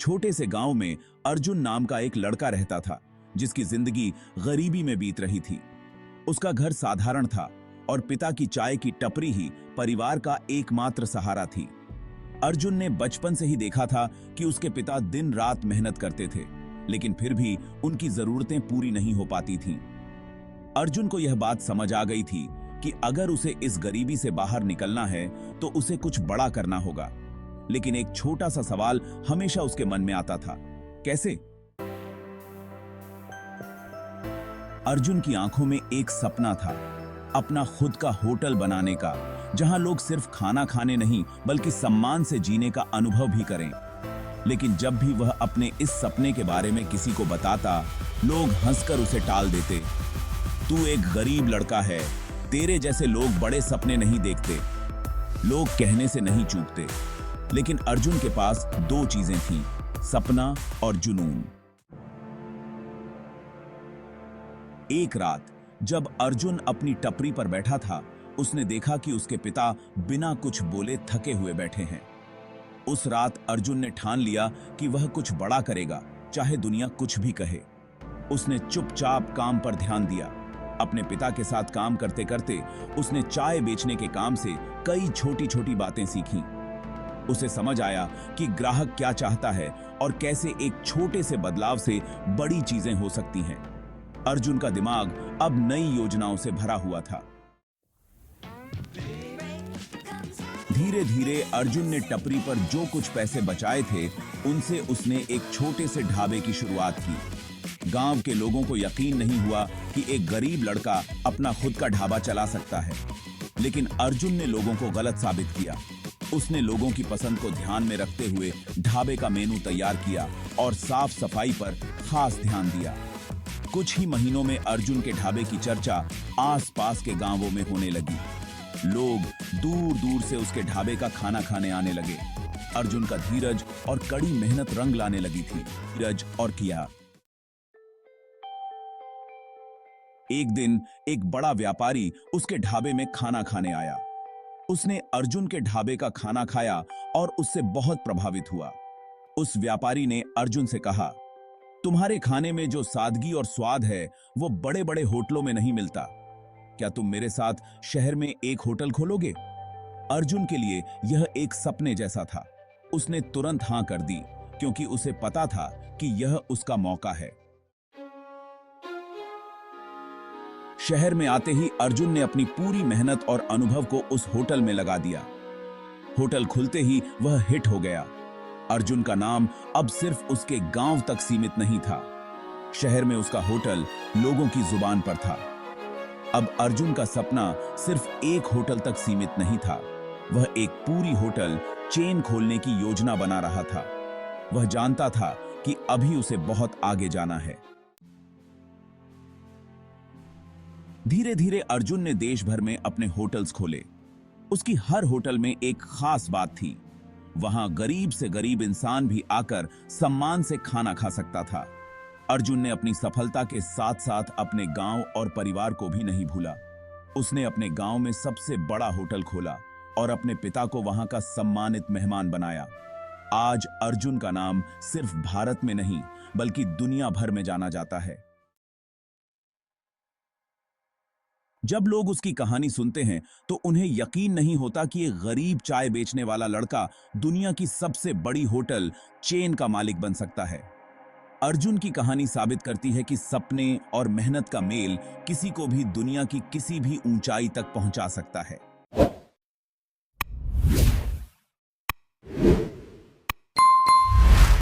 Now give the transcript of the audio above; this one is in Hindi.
छोटे से गांव में अर्जुन नाम का एक लड़का रहता था, जिसकी जिंदगी गरीबी में बीत रही थी। उसका घर साधारण था और पिता की चाय की टपरी ही परिवार का एकमात्र सहारा थी। अर्जुन ने बचपन से ही देखा था कि उसके पिता दिन रात मेहनत करते थे, लेकिन फिर भी उनकी जरूरतें पूरी नहीं हो पाती थीं। अर्जुन को यह बात समझ आ गई थी कि अगर उसे इस गरीबी से बाहर निकलना है तो उसे कुछ बड़ा करना होगा। लेकिन एक छोटा सा सवाल हमेशा उसके मन में आता था, कैसे? अर्जुन की आंखों में एक सपना था, अपना खुद का होटल बनाने का, जहां लोग सिर्फ खाना खाने नहीं बल्कि सम्मान से जीने का अनुभव भी करें। लेकिन जब भी वह अपने इस सपने के बारे में किसी को बताता, लोग हंसकर उसे टाल देते। तू एक गरीब लड़का है, तेरे जैसे लोग बड़े सपने नहीं देखते। लोग कहने से नहीं चूकते। लेकिन अर्जुन के पास दो चीजें थीं, सपना और जुनून। एक रात जब अर्जुन अपनी टपरी पर बैठा था, उसने देखा कि उसके पिता बिना कुछ बोले थके हुए बैठे हैं। उस रात अर्जुन ने ठान लिया कि वह कुछ बड़ा करेगा, चाहे दुनिया कुछ भी कहे। उसने चुपचाप काम पर ध्यान दिया। अपने पिता के साथ काम करते करते उसने चाय बेचने के काम से कई छोटी छोटी बातें सीखीं। उसे समझ आया कि ग्राहक क्या चाहता है और कैसे एक छोटे से बदलाव से बड़ी चीजें हो सकती हैं। अर्जुन का दिमाग अब नई योजनाओं से भरा हुआ था। धीरे धीरे अर्जुन ने टपरी पर जो कुछ पैसे बचाए थे, उनसे उसने एक छोटे से ढाबे की शुरुआत की। गांव के लोगों को यकीन नहीं हुआ कि एक गरीब लड़का अपना खुद का ढाबा चला सकता है। लेकिन अर्जुन ने लोगों को गलत साबित किया। उसने लोगों की पसंद को ध्यान में रखते हुए ढाबे का मेनू तैयार किया और साफ सफाई पर खास ध्यान दिया। कुछ ही महीनों में अर्जुन के ढाबे की चर्चा आसपास के गांवों में होने लगी। लोग दूर दूर से उसके ढाबे का खाना खाने आने लगे। अर्जुन का धीरज और कड़ी मेहनत रंग लाने लगी थी। धीरज और किया। एक दिन एक बड़ा व्यापारी उसके ढाबे में खाना खाने आया। उसने अर्जुन के ढाबे का खाना खाया और उससे बहुत प्रभावित हुआ। उस व्यापारी ने अर्जुन से कहा, तुम्हारे खाने में जो सादगी और स्वाद है वो बड़े बड़े होटलों में नहीं मिलता। क्या तुम मेरे साथ शहर में एक होटल खोलोगे? अर्जुन के लिए यह एक सपने जैसा था। उसने तुरंत हां कर दी, क्योंकि उसे पता था कि यह उसका मौका है। शहर में आते ही अर्जुन ने अपनी पूरी मेहनत और अनुभव को उस होटल में लगा दिया। होटल खुलते ही वह हिट हो गया। अर्जुन का नाम अब सिर्फ उसके गांव तक सीमित नहीं था। शहर में उसका होटल लोगों की जुबान पर था। अब अर्जुन का सपना सिर्फ एक होटल तक सीमित नहीं था। वह एक पूरी होटल चेन खोलने की योजना बना रहा था। वह जानता था कि अभी उसे बहुत आगे जाना है। धीरे धीरे अर्जुन ने देश भर में अपने होटल्स खोले। उसकी हर होटल में एक खास बात थी। वहां गरीब से गरीब इंसान भी आकर सम्मान से खाना खा सकता था। अर्जुन ने अपनी सफलता के साथ साथ अपने गांव और परिवार को भी नहीं भूला। उसने अपने गांव में सबसे बड़ा होटल खोला और अपने पिता को वहां का सम्मानित मेहमान बनाया। आज अर्जुन का नाम सिर्फ भारत में नहीं बल्कि दुनिया भर में जाना जाता है। जब लोग उसकी कहानी सुनते हैं तो उन्हें यकीन नहीं होता कि एक गरीब चाय बेचने वाला लड़का दुनिया की सबसे बड़ी होटल चेन का मालिक बन सकता है। अर्जुन की कहानी साबित करती है कि सपने और मेहनत का मेल किसी को भी दुनिया की किसी भी ऊंचाई तक पहुंचा सकता है।